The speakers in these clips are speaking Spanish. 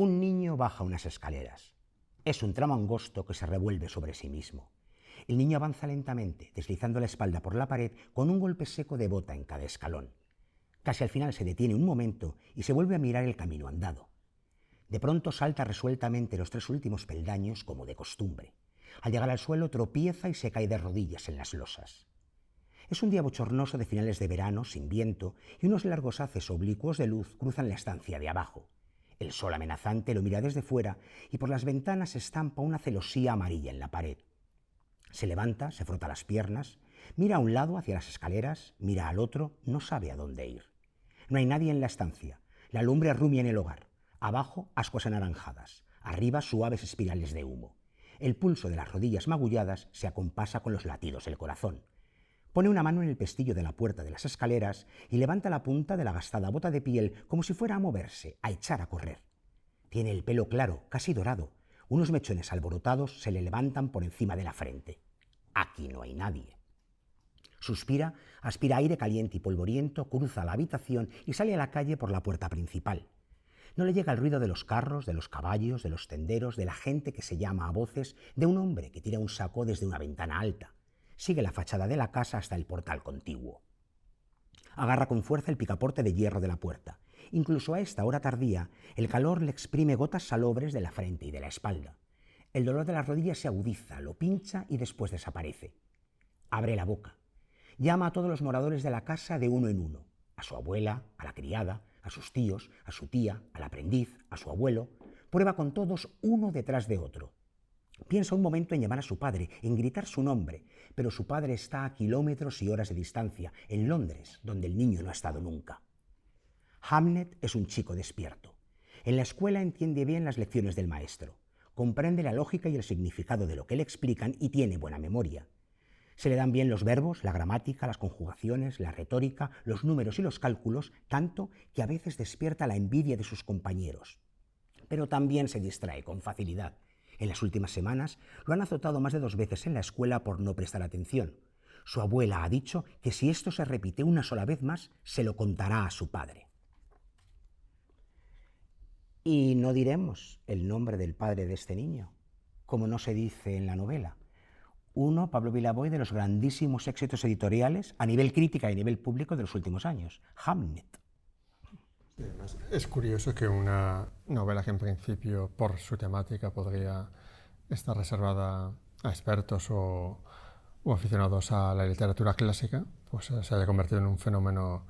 Un niño baja unas escaleras. Es un tramo angosto que se revuelve sobre sí mismo. El niño avanza lentamente, deslizando la espalda por la pared con un golpe seco de bota en cada escalón. Casi al final se detiene un momento y se vuelve a mirar el camino andado. De pronto salta resueltamente los 3 últimos peldaños como de costumbre. Al llegar al suelo tropieza y se cae de rodillas en las losas. Es un día bochornoso de finales de verano, sin viento, y unos largos haces oblicuos de luz cruzan la estancia de abajo. El sol amenazante lo mira desde fuera y por las ventanas estampa una celosía amarilla en la pared. Se levanta, se frota las piernas, mira a un lado hacia las escaleras, mira al otro, no sabe a dónde ir. No hay nadie en la estancia, la lumbre rumia en el hogar, abajo ascuas anaranjadas, arriba suaves espirales de humo. El pulso de las rodillas magulladas se acompasa con los latidos del corazón. Pone una mano en el pestillo de la puerta de las escaleras y levanta la punta de la gastada bota de piel como si fuera a moverse, a echar a correr. Tiene el pelo claro, casi dorado. Unos mechones alborotados se le levantan por encima de la frente. Aquí no hay nadie. Suspira, aspira aire caliente y polvoriento, cruza la habitación y sale a la calle por la puerta principal. No le llega el ruido de los carros, de los caballos, de los tenderos, de la gente que se llama a voces, de un hombre que tira un saco desde una ventana alta. Sigue la fachada de la casa hasta el portal contiguo. Agarra con fuerza el picaporte de hierro de la puerta. Incluso a esta hora tardía, el calor le exprime gotas salobres de la frente y de la espalda. El dolor de las rodillas se agudiza, lo pincha y después desaparece. Abre la boca. Llama a todos los moradores de la casa de uno en uno. A su abuela, a la criada, a sus tíos, a su tía, al aprendiz, a su abuelo. Prueba con todos uno detrás de otro. Piensa un momento en llamar a su padre, en gritar su nombre, pero su padre está a kilómetros y horas de distancia, en Londres, donde el niño no ha estado nunca. Hamlet es un chico despierto. En la escuela entiende bien las lecciones del maestro, comprende la lógica y el significado de lo que le explican y tiene buena memoria. Se le dan bien los verbos, la gramática, las conjugaciones, la retórica, los números y los cálculos, tanto que a veces despierta la envidia de sus compañeros. Pero también se distrae con facilidad. En las últimas semanas lo han azotado más de 2 veces en la escuela por no prestar atención. Su abuela ha dicho que si esto se repite una sola vez más, se lo contará a su padre. Y no diremos el nombre del padre de este niño, como no se dice en la novela. Uno, Pablo Vilaboy, de los grandísimos éxitos editoriales a nivel crítica y a nivel público de los últimos años, Hamlet. Sí, además, es curioso que una novela que en principio por su temática podría estar reservada a expertos o aficionados a la literatura clásica, pues se haya convertido en un fenómeno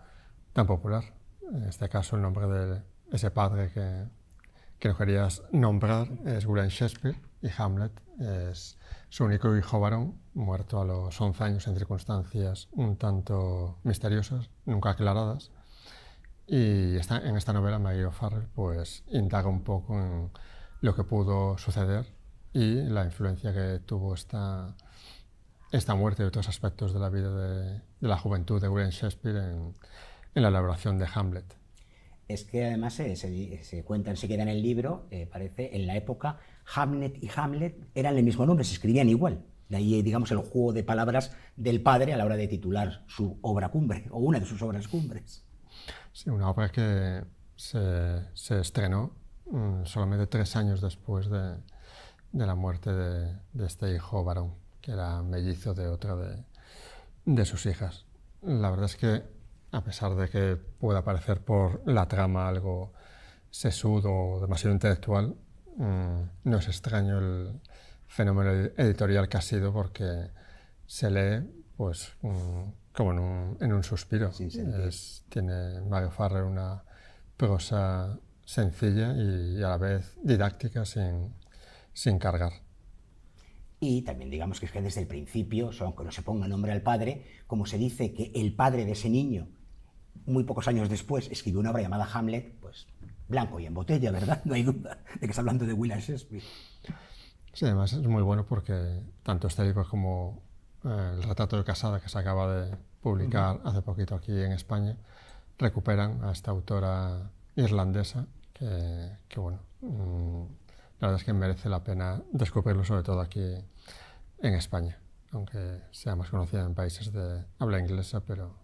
tan popular. En este caso el nombre de ese padre que no querías nombrar es William Shakespeare y Hamlet es su único hijo varón, muerto a los 11 años en circunstancias un tanto misteriosas, nunca aclaradas. Y en esta novela Maggie O'Farrell pues indaga un poco en lo que pudo suceder y la influencia que tuvo esta muerte y otros aspectos de la vida de la juventud de William Shakespeare en la elaboración de Hamlet. Es que además se cuenta enseguida en el libro, parece, en la época, Hamlet y Hamlet eran el mismo nombre, se escribían igual. De ahí, digamos, el juego de palabras del padre a la hora de titular su obra cumbre, o una de sus obras cumbres. Sí, una obra que se estrenó solamente 3 años después de la muerte de este hijo varón, que era mellizo de otra de sus hijas. La verdad es que, a pesar de que pueda parecer por la trama algo sesudo o demasiado intelectual, no es extraño el fenómeno editorial que ha sido, porque se lee pues como en un suspiro. Tiene Maggie O'Farrell una prosa sencilla y a la vez didáctica sin cargar. Y también digamos que es que desde el principio, aunque no se ponga nombre al padre, como se dice que el padre de ese niño, muy pocos años después, escribió una obra llamada Hamlet, pues blanco y en botella, ¿verdad? No hay duda de que está hablando de William Shakespeare. Sí, además es muy bueno porque tanto este libro como el retrato de Casada, que se acaba de publicar hace poquito aquí en España, recuperan a esta autora irlandesa que bueno, la verdad es que merece la pena descubrirlo, sobre todo aquí en España, aunque sea más conocida en países de habla inglesa, pero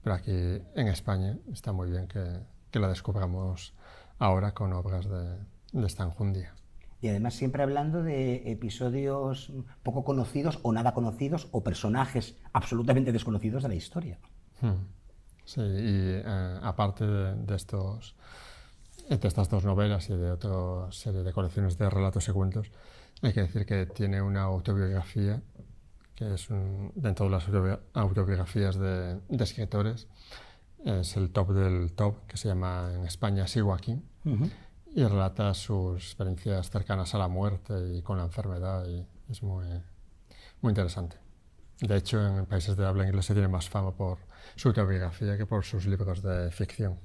aquí en España está muy bien que la descubramos ahora con obras de esta enjundia. Y además siempre hablando de episodios poco conocidos o nada conocidos o personajes absolutamente desconocidos de la historia. Sí, y aparte de estas dos novelas y de otra serie de colecciones de relatos y cuentos, hay que decir que tiene una autobiografía, que es dentro de las autobiografías de escritores, es el top del top, que se llama en España Sigo aquí, y relata sus experiencias cercanas a la muerte y con la enfermedad, y es muy, muy interesante. De hecho, en países de habla inglesa tiene más fama por su autobiografía que por sus libros de ficción.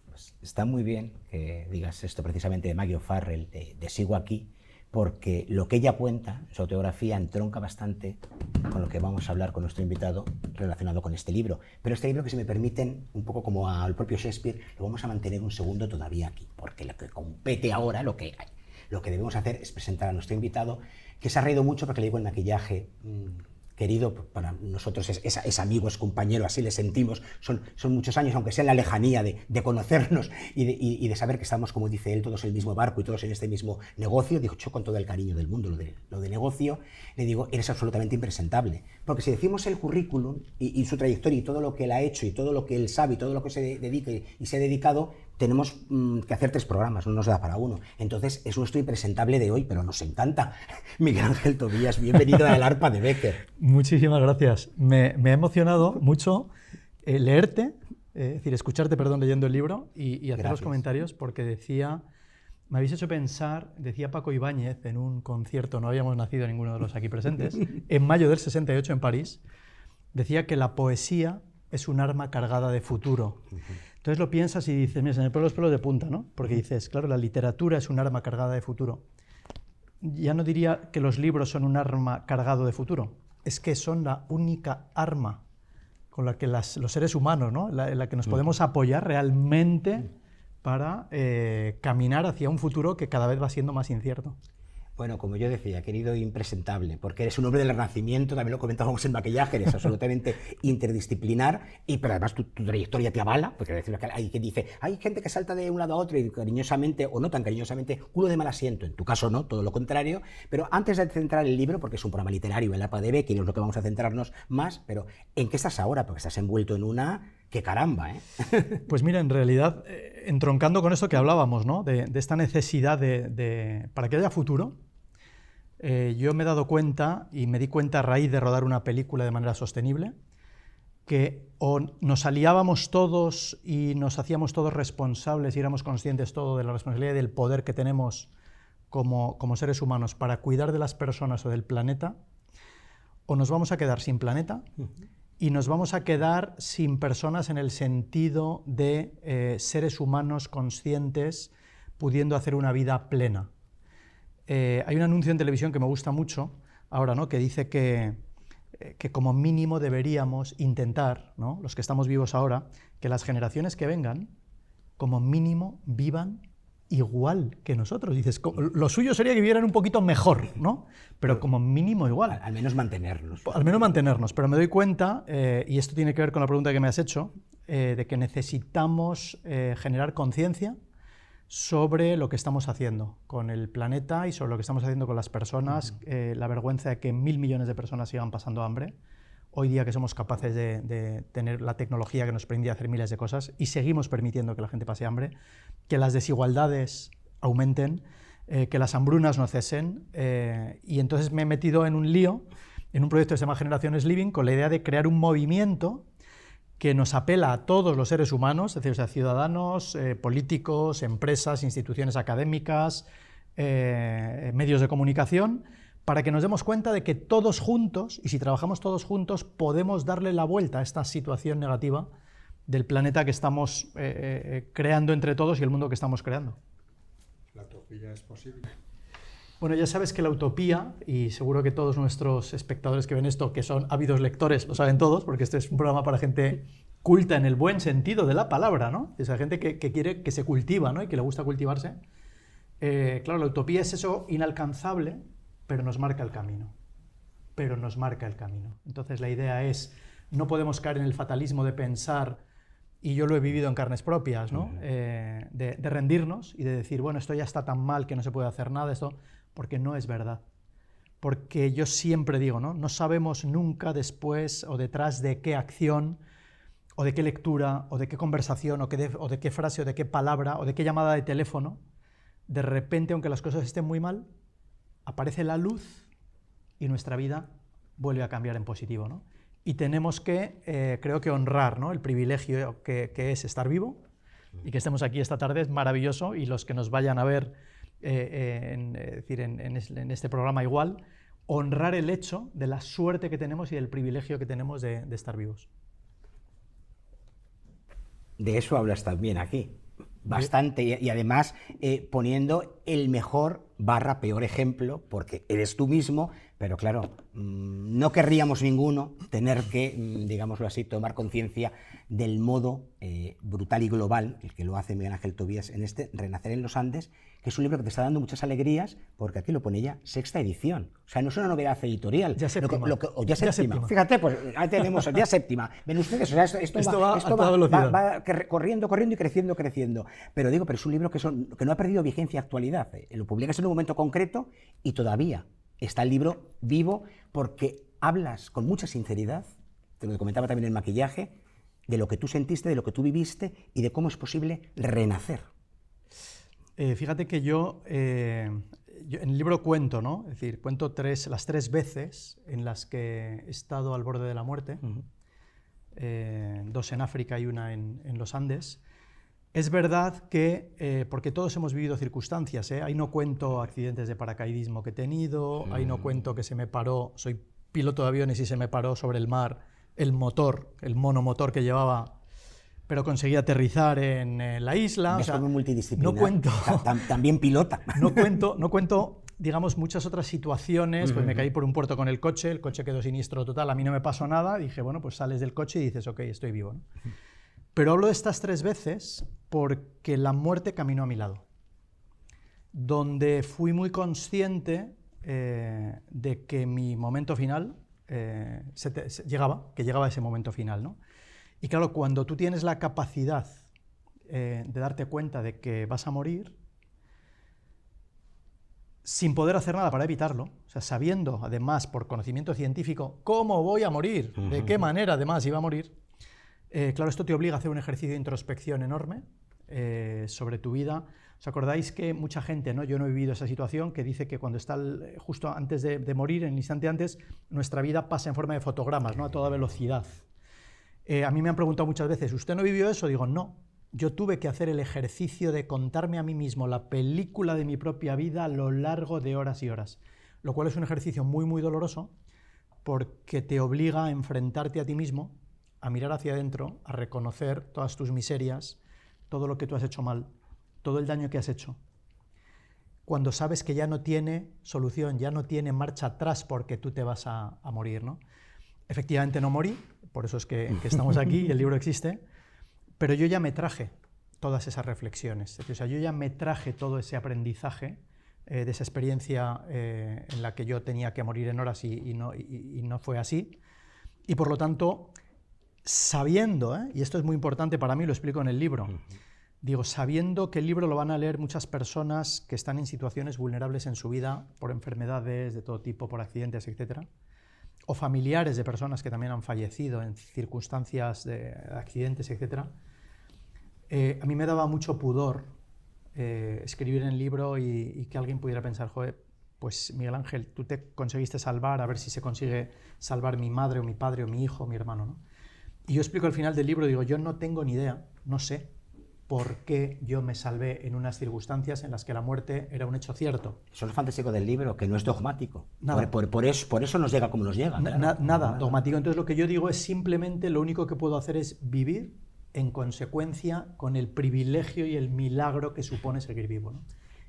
Pues está muy bien que digas esto precisamente de Maggie O'Farrell, de Sigo aquí, porque lo que ella cuenta, su autobiografía, entronca bastante con lo que vamos a hablar con nuestro invitado relacionado con este libro. Pero este libro, que si me permiten, un poco como al propio Shakespeare, lo vamos a mantener un segundo todavía aquí, porque lo que compete ahora, lo que debemos hacer es presentar a nuestro invitado, que se ha reído mucho porque le digo el maquillaje querido, para nosotros es amigo, es compañero, así le sentimos, son muchos años, aunque sea en la lejanía de conocernos y de saber que estamos, como dice él, todos en el mismo barco y todos en este mismo negocio. Digo, yo con todo el cariño del mundo, lo de negocio, le digo, eres absolutamente impresentable, porque si decimos el currículum y su trayectoria y todo lo que él ha hecho y todo lo que él sabe y todo lo que se dedica y se ha dedicado, tenemos que hacer 3 programas, no nos da para uno. Entonces es nuestro impresentable de hoy, pero nos encanta. Miguel Ángel Tobías, bienvenido a El Arpa de Bécquer. Muchísimas gracias. Me ha emocionado mucho leerte, es decir, escucharte, perdón, leyendo el libro y hacer los comentarios, porque me habéis hecho pensar, decía Paco Ibáñez en un concierto, no habíamos nacido ninguno de los aquí presentes, en mayo del 68 en París, decía que la poesía es un arma cargada de futuro. Entonces lo piensas y dices, mira, se me ponen los pelos de punta, ¿no? Porque dices, claro, la literatura es un arma cargada de futuro. Ya no diría que los libros son un arma cargado de futuro, es que son la única arma con la que los seres humanos, ¿no? en la que nos podemos apoyar realmente para caminar hacia un futuro que cada vez va siendo más incierto. Bueno, como yo decía, querido impresentable, porque eres un hombre del Renacimiento, también lo comentábamos en maquillaje, eres absolutamente interdisciplinar, pero además tu trayectoria te avala, porque hay quien dice, hay gente que salta de un lado a otro y cariñosamente, o no tan cariñosamente, culo de mal asiento. En tu caso no, todo lo contrario. Pero antes de centrar el libro, porque es un programa literario, El Arpa de Bécquer, y es lo que vamos a centrarnos más, pero ¿en qué estás ahora? Porque estás envuelto en una... ¡Qué caramba! Pues mira, en realidad, entroncando con esto que hablábamos, ¿no? de esta necesidad para que haya futuro, yo me he dado cuenta, y me di cuenta a raíz de rodar una película de manera sostenible, que o nos aliábamos todos y nos hacíamos todos responsables y éramos conscientes todos de la responsabilidad y del poder que tenemos como seres humanos para cuidar de las personas o del planeta, o nos vamos a quedar sin planeta y nos vamos a quedar sin personas en el sentido de seres humanos conscientes pudiendo hacer una vida plena. Hay un anuncio en televisión que me gusta mucho ahora, ¿no? Que dice que como mínimo deberíamos intentar, ¿no? Los que estamos vivos ahora, que las generaciones que vengan, como mínimo, vivan igual que nosotros. Dices, lo suyo sería que vivieran un poquito mejor, ¿no? Pero como mínimo igual. Al menos mantenernos. Al menos mantenernos, pero me doy cuenta, y esto tiene que ver con la pregunta que me has hecho, de que necesitamos generar conciencia sobre lo que estamos haciendo con el planeta y sobre lo que estamos haciendo con las personas, la vergüenza de que 1.000 millones de personas sigan pasando hambre, hoy día que somos capaces de tener la tecnología que nos permite hacer miles de cosas y seguimos permitiendo que la gente pase hambre, que las desigualdades aumenten, que las hambrunas no cesen, y entonces me he metido en un lío, en un proyecto que se llama Generaciones Living, con la idea de crear un movimiento que nos apela a todos los seres humanos, es decir, o sea, ciudadanos, políticos, empresas, instituciones académicas, medios de comunicación, para que nos demos cuenta de que todos juntos, y si trabajamos todos juntos, podemos darle la vuelta a esta situación negativa del planeta que estamos creando entre todos y el mundo que estamos creando. ¿La utopía es posible? Bueno, ya sabes que la utopía, y seguro que todos nuestros espectadores que ven esto, que son ávidos lectores, lo saben todos, porque este es un programa para gente culta en el buen sentido de la palabra, ¿no? Esa gente que quiere, que se cultiva, ¿no? Y que le gusta cultivarse. Claro, la utopía es eso inalcanzable, pero nos marca el camino. Pero nos marca el camino. Entonces la idea es, no podemos caer en el fatalismo de pensar y yo lo he vivido en carnes propias, ¿no? De rendirnos y de decir, bueno, esto ya está tan mal que no se puede hacer nada, esto, porque no es verdad. Porque yo siempre digo, ¿no? No sabemos nunca después o detrás de qué acción, o de qué lectura, o de qué conversación, o de qué frase, o de qué palabra, o de qué llamada de teléfono, de repente, aunque las cosas estén muy mal, aparece la luz y nuestra vida vuelve a cambiar en positivo, ¿no? Y tenemos que, creo que honrar, ¿no? El privilegio que es estar vivo, y que estemos aquí esta tarde es maravilloso, y los que nos vayan a ver en este programa igual, honrar el hecho de la suerte que tenemos y del privilegio que tenemos de estar vivos. De eso hablas también aquí, bastante, y además poniendo el mejor / peor ejemplo, porque eres tú mismo, pero claro, no querríamos ninguno tener que, digámoslo así, tomar conciencia del modo brutal y global, el que lo hace Miguel Ángel Tobías en este Renacer en los Andes, que es un libro que te está dando muchas alegrías, porque aquí lo pone ya 6ª edición. O sea, no es una novedad editorial. Ya séptima. O ya séptima. Fíjate, pues ahí tenemos ya 7ª. Ven ustedes, o sea, esto va corriendo y creciendo. Pero es un libro que no ha perdido vigencia y actualidad. Lo publicas en un momento concreto y todavía está el libro vivo, porque hablas con mucha sinceridad, te lo comentaba también el maquillaje, de lo que tú sentiste, de lo que tú viviste y de cómo es posible renacer. Fíjate que yo en el libro cuento, ¿no? Es decir, cuento las 3 veces en las que he estado al borde de la muerte, 2 en África y una en los Andes. Es verdad que, porque todos hemos vivido circunstancias, ahí no cuento accidentes de paracaidismo que he tenido, ahí no cuento que se me paró, soy piloto de aviones y se me paró sobre el mar el motor, el monomotor que llevaba, pero conseguí aterrizar en la isla. Es como multidisciplinar. No cuento. También pilota. No cuento, digamos, muchas otras situaciones. Pues me caí por un puerto con el coche quedó siniestro total, a mí no me pasó nada. Dije, bueno, pues sales del coche y dices, ok, estoy vivo, ¿no? Pero hablo de estas 3 veces porque la muerte caminó a mi lado, donde fui muy consciente de que mi momento final llegaba ese momento final, ¿no? Y claro, cuando tú tienes la capacidad de darte cuenta de que vas a morir, sin poder hacer nada para evitarlo, o sea, sabiendo además por conocimiento científico cómo voy a morir, de qué manera además iba a morir, claro, esto te obliga a hacer un ejercicio de introspección enorme sobre tu vida. ¿Os acordáis que mucha gente, ¿no? Yo no he vivido esa situación, que dice que cuando está justo antes de morir, en el instante antes, nuestra vida pasa en forma de fotogramas, ¿no? A toda velocidad. A mí me han preguntado muchas veces, ¿usted no vivió eso? Digo, no. Yo tuve que hacer el ejercicio de contarme a mí mismo la película de mi propia vida a lo largo de horas y horas, lo cual es un ejercicio muy, muy doloroso, porque te obliga a enfrentarte a ti mismo, a mirar hacia adentro, a reconocer todas tus miserias, todo lo que tú has hecho mal, todo el daño que has hecho. Cuando sabes que ya no tiene solución, ya no tiene marcha atrás porque tú te vas a morir, ¿no? Efectivamente no morí, por eso es que estamos aquí y el libro existe, pero yo ya me traje todas esas reflexiones. O sea, yo ya me traje todo ese aprendizaje de esa experiencia en la que yo tenía que morir en horas y no fue así. Y por lo tanto, sabiendo, y esto es muy importante para mí, lo explico en el libro, digo, sabiendo que el libro lo van a leer muchas personas que están en situaciones vulnerables en su vida por enfermedades de todo tipo, por accidentes, etcétera, o familiares de personas que también han fallecido en circunstancias de accidentes, etcétera, a mí me daba mucho pudor escribir en el libro y que alguien pudiera pensar, joder, pues Miguel Ángel, tú te conseguiste salvar, a ver si se consigue salvar mi madre o mi padre o mi hijo o mi hermano, ¿no? Y yo explico al final del libro, digo, yo no tengo ni idea, no sé por qué yo me salvé en unas circunstancias en las que la muerte era un hecho cierto. Eso es lo fantástico del libro, que no es dogmático. Nada. Por eso nos llega como nos llega. Nada dogmático. Entonces lo que yo digo es simplemente, lo único que puedo hacer es vivir en consecuencia con el privilegio y el milagro que supone seguir vivo, ¿no?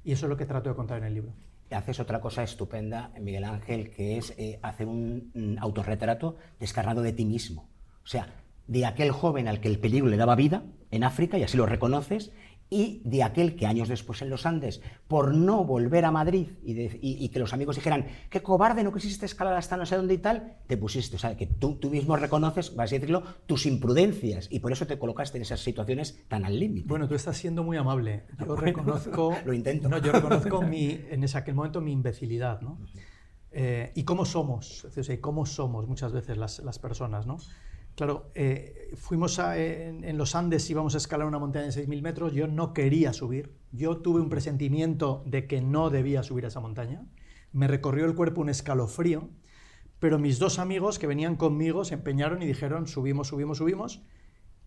Y eso es lo que trato de contar en el libro. Haces otra cosa estupenda, Miguel Ángel, que es hacer un autorretrato descarnado de ti mismo. O sea, de aquel joven al que el peligro le daba vida en África, y así lo reconoces, y de aquel que años después en los Andes, por no volver a Madrid y que los amigos dijeran, qué cobarde, no quisiste escalar hasta no sé dónde y tal, te pusiste, o sea, que tú mismo reconoces, vas a decirlo, tus imprudencias y por eso te colocaste en esas situaciones tan al límite. Bueno, tú estás siendo muy amable. Yo reconozco... Lo intento. No, yo reconozco en aquel momento mi imbecilidad, ¿no? Y cómo somos, o sea, cómo somos muchas veces las personas, ¿no? Claro, fuimos en los Andes, íbamos a escalar una montaña de 6.000 metros, yo no quería subir, yo tuve un presentimiento de que no debía subir a esa montaña, me recorrió el cuerpo un escalofrío, pero mis dos amigos que venían conmigo se empeñaron y dijeron subimos, subimos, subimos,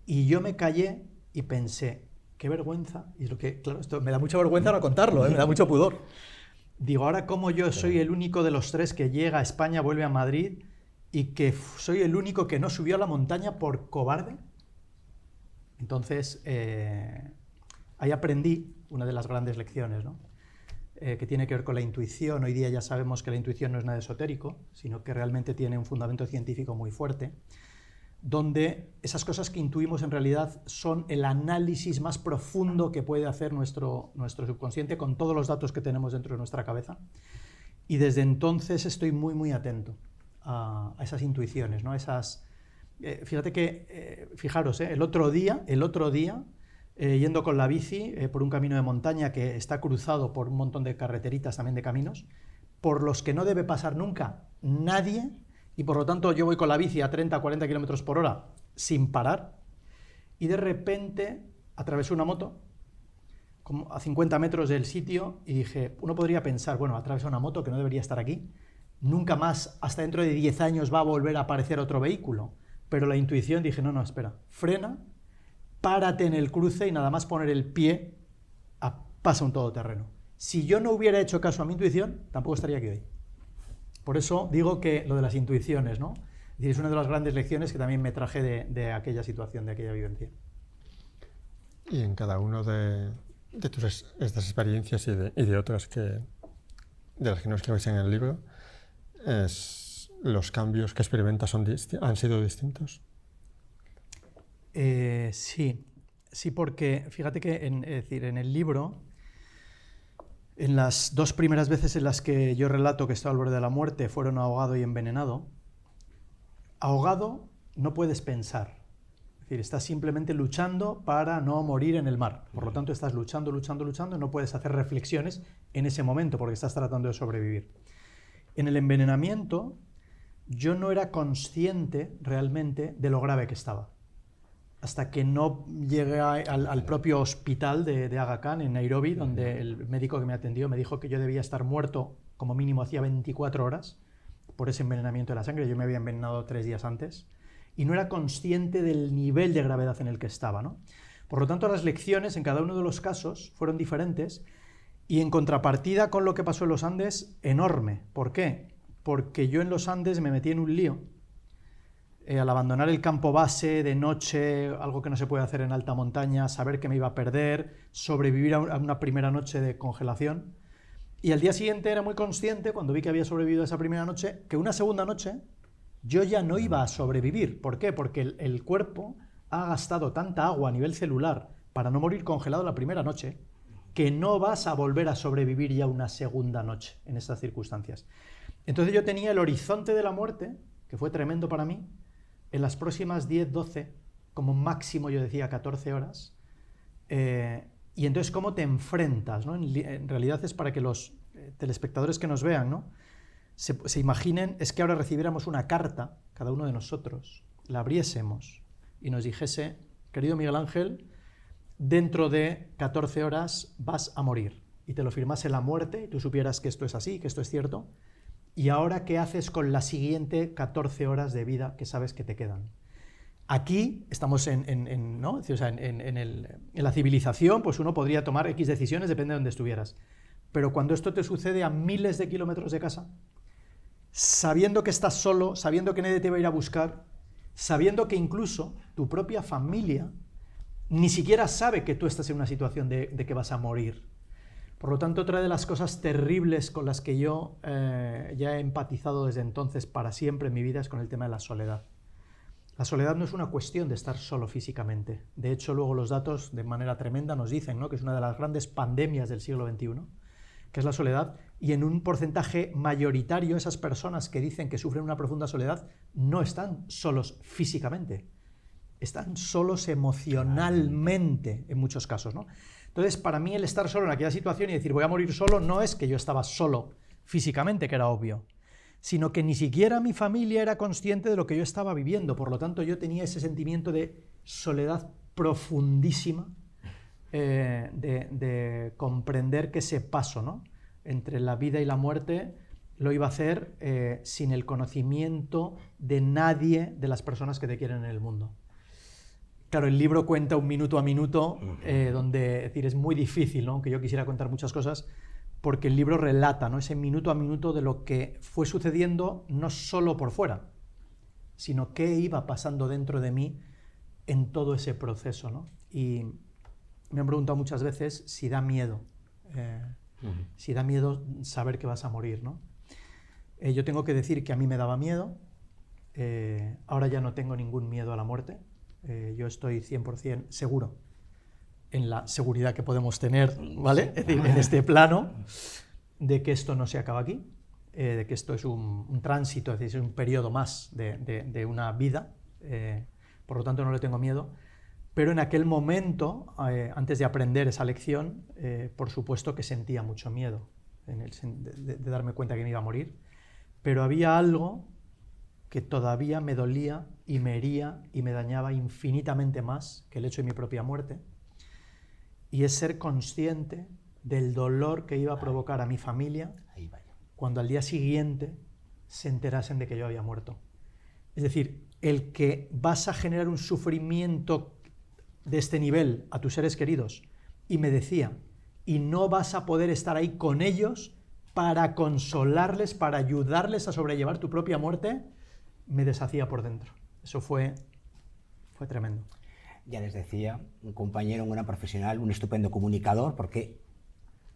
y yo me callé y pensé, qué vergüenza, y es lo que, claro, esto me da mucha vergüenza no contarlo, me da mucho pudor. Digo, ahora como yo soy el único de los tres que llega a España, vuelve a Madrid, y que soy el único que no subió a la montaña por cobarde. Entonces, ahí aprendí una de las grandes lecciones, ¿no? Que tiene que ver con la intuición. Hoy día ya sabemos que la intuición no es nada esotérico, sino que realmente tiene un fundamento científico muy fuerte, donde esas cosas que intuimos en realidad son el análisis más profundo que puede hacer nuestro subconsciente con todos los datos que tenemos dentro de nuestra cabeza. Y desde entonces estoy muy, muy atento a esas intuiciones, ¿no? Fíjate que, fijaros, el otro día, yendo con la bici por un camino de montaña que está cruzado por un montón de carreteritas también de caminos, por los que no debe pasar nunca nadie, y por lo tanto yo voy con la bici a 30 o 40 kilómetros por hora sin parar, y de repente atravesé una moto como a 50 metros del sitio y dije, uno podría pensar, bueno, atravesé una moto que no debería estar aquí, nunca más, hasta dentro de 10 años va a volver a aparecer otro vehículo. Pero la intuición dije, no, espera, frena, párate en el cruce y nada más poner el pie, pasa un todoterreno. Si yo no hubiera hecho caso a mi intuición, tampoco estaría aquí hoy. Por eso digo que lo de las intuiciones, ¿no? Es decir, es una de las grandes lecciones que también me traje de aquella situación, de aquella vivencia. Y en cada uno de estas experiencias y de otras de las que no escribís en el libro, ¿los cambios que experimentas han sido distintos? Sí, porque fíjate que en el libro, en las dos primeras veces en las que yo relato que estaba al borde de la muerte, fueron ahogado y envenenado. Ahogado no puedes pensar, es decir, estás simplemente luchando para no morir en el mar. Por lo tanto, estás luchando, no puedes hacer reflexiones en ese momento porque estás tratando de sobrevivir. En el envenenamiento, yo no era consciente realmente de lo grave que estaba. Hasta que no llegué al propio hospital de Aga Khan en Nairobi, donde el médico que me atendió me dijo que yo debía estar muerto como mínimo hacía 24 horas por ese envenenamiento de la sangre. Yo me había envenenado 3 días antes y no era consciente del nivel de gravedad en el que estaba, ¿no? Por lo tanto, las lecciones en cada uno de los casos fueron diferentes. Y en contrapartida con lo que pasó en los Andes, enorme. ¿Por qué? Porque yo en los Andes me metí en un lío. Al abandonar el campo base de noche, algo que no se puede hacer en alta montaña, saber que me iba a perder, sobrevivir a una primera noche de congelación. Y al día siguiente era muy consciente, cuando vi que había sobrevivido a esa primera noche, que una segunda noche yo ya no iba a sobrevivir. ¿Por qué? Porque el cuerpo ha gastado tanta agua a nivel celular para no morir congelado la primera noche, que no vas a volver a sobrevivir ya una segunda noche en estas circunstancias. Entonces yo tenía el horizonte de la muerte, que fue tremendo para mí, en las próximas 10, 12, como máximo yo decía 14 horas, y entonces cómo te enfrentas, ¿no? En realidad es para que los telespectadores que nos vean, ¿no? se imaginen, es que ahora recibiéramos una carta, cada uno de nosotros, la abriésemos y nos dijese, querido Miguel Ángel, dentro de 14 horas vas a morir, y te lo firmase la muerte, y tú supieras que esto es así, que esto es cierto, y ahora ¿qué haces con las siguientes 14 horas de vida que sabes que te quedan? Aquí estamos ¿no? O sea, en la civilización, pues uno podría tomar X decisiones, depende de donde estuvieras, pero cuando esto te sucede a miles de kilómetros de casa, sabiendo que estás solo, sabiendo que nadie te va a ir a buscar, sabiendo que incluso tu propia familia ni siquiera sabe que tú estás en una situación de que vas a morir. Por lo tanto, otra de las cosas terribles con las que yo ya he empatizado desde entonces para siempre en mi vida es con el tema de la soledad. La soledad no es una cuestión de estar solo físicamente. De hecho, luego los datos, de manera tremenda, nos dicen, ¿no?, que es una de las grandes pandemias del siglo XXI, que es la soledad, y en un porcentaje mayoritario esas personas que dicen que sufren una profunda soledad no están solos físicamente, están solos emocionalmente en muchos casos, ¿no? Entonces, para mí el estar solo en aquella situación y decir voy a morir solo no es que yo estaba solo físicamente, que era obvio, sino que ni siquiera mi familia era consciente de lo que yo estaba viviendo. Por lo tanto, yo tenía ese sentimiento de soledad profundísima, de comprender que ese paso, ¿no?, entre la vida y la muerte lo iba a hacer sin el conocimiento de nadie de las personas que te quieren en el mundo. Claro, el libro cuenta un minuto a minuto, donde, es decir, es muy difícil, ¿no?, aunque yo quisiera contar muchas cosas, porque el libro relata, ¿no?, ese minuto a minuto de lo que fue sucediendo no solo por fuera, sino qué iba pasando dentro de mí en todo ese proceso, ¿no? Y me han preguntado muchas veces si da miedo, si da miedo saber que vas a morir, ¿no? Yo tengo que decir que a mí me daba miedo, ahora ya no tengo ningún miedo a la muerte, yo estoy 100% seguro en la seguridad que podemos tener, ¿vale?, es decir, en este plano, de que esto no se acaba aquí, de que esto es un tránsito, es decir, es un periodo más de una vida, por lo tanto no le tengo miedo, pero en aquel momento, antes de aprender esa lección, por supuesto que sentía mucho miedo de darme cuenta que me iba a morir, pero había algo que todavía me dolía y me hería y me dañaba infinitamente más que el hecho de mi propia muerte, y es ser consciente del dolor que iba a provocar a mi familia cuando al día siguiente se enterasen de que yo había muerto. Es decir, el que vas a generar un sufrimiento de este nivel a tus seres queridos, y me decía, y no vas a poder estar ahí con ellos para consolarles, para ayudarles a sobrellevar tu propia muerte, me deshacía por dentro. Eso fue tremendo. Ya les decía, un compañero, un gran profesional, un estupendo comunicador, porque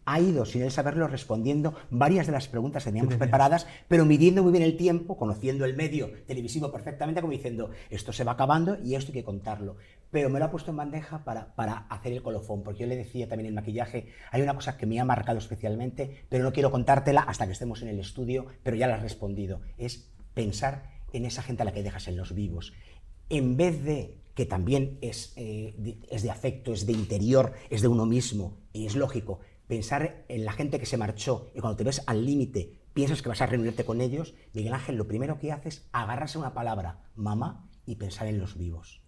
ha ido, sin él saberlo, respondiendo varias de las preguntas que teníamos preparadas, pero midiendo muy bien el tiempo, conociendo el medio televisivo perfectamente, como diciendo, esto se va acabando y esto hay que contarlo. Pero me lo ha puesto en bandeja para hacer el colofón, porque yo le decía también en el maquillaje, hay una cosa que me ha marcado especialmente, pero no quiero contártela hasta que estemos en el estudio, pero ya la has respondido, es pensar en esa gente a la que dejas en los vivos. En vez de, que también es de afecto, es de interior, es de uno mismo, y es lógico, pensar en la gente que se marchó y cuando te ves al límite piensas que vas a reunirte con ellos, Miguel Ángel lo primero que hace es agarrarse a una palabra, mamá, y pensar en los vivos.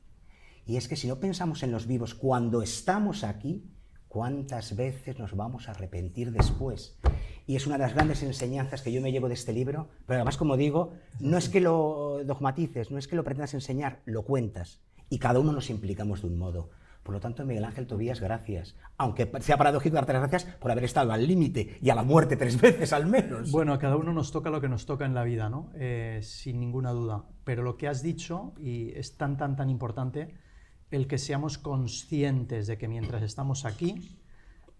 Y es que si no pensamos en los vivos cuando estamos aquí, ¿cuántas veces nos vamos a arrepentir después? Y es una de las grandes enseñanzas que yo me llevo de este libro, pero además, como digo, no es que lo dogmatices, no es que lo pretendas enseñar, lo cuentas, y cada uno nos implicamos de un modo. Por lo tanto, Miguel Ángel Tobías, gracias. Aunque sea paradójico darte las gracias por haber estado al límite y a la muerte 3 veces al menos. Bueno, a cada uno nos toca lo que nos toca en la vida, ¿no? Sin ninguna duda. Pero lo que has dicho, y es tan importante, el que seamos conscientes de que mientras estamos aquí,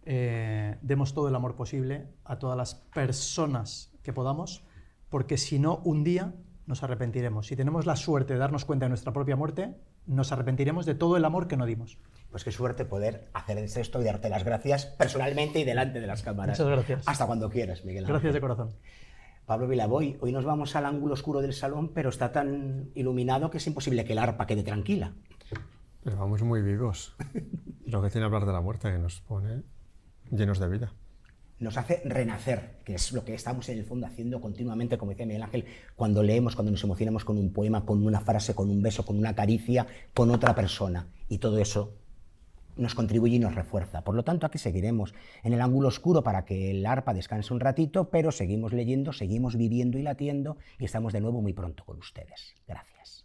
demos todo el amor posible a todas las personas que podamos, porque si no, un día nos arrepentiremos. Si tenemos la suerte de darnos cuenta de nuestra propia muerte, nos arrepentiremos de todo el amor que no dimos. Pues qué suerte poder hacer esto y darte las gracias personalmente y delante de las cámaras. Muchas gracias. Hasta cuando quieras, Miguel Ángel. Gracias de corazón. Pablo Vilaboy, hoy nos vamos al ángulo oscuro del salón, pero está tan iluminado que es imposible que el arpa quede tranquila. Pero vamos muy vivos. Lo que tiene hablar de la muerte, que nos pone llenos de vida. Nos hace renacer, que es lo que estamos en el fondo haciendo continuamente, como decía Miguel Ángel, cuando leemos, cuando nos emocionamos con un poema, con una frase, con un beso, con una caricia, con otra persona. Y todo eso nos contribuye y nos refuerza. Por lo tanto, aquí seguiremos en el ángulo oscuro para que el arpa descanse un ratito, pero seguimos leyendo, seguimos viviendo y latiendo, y estamos de nuevo muy pronto con ustedes. Gracias.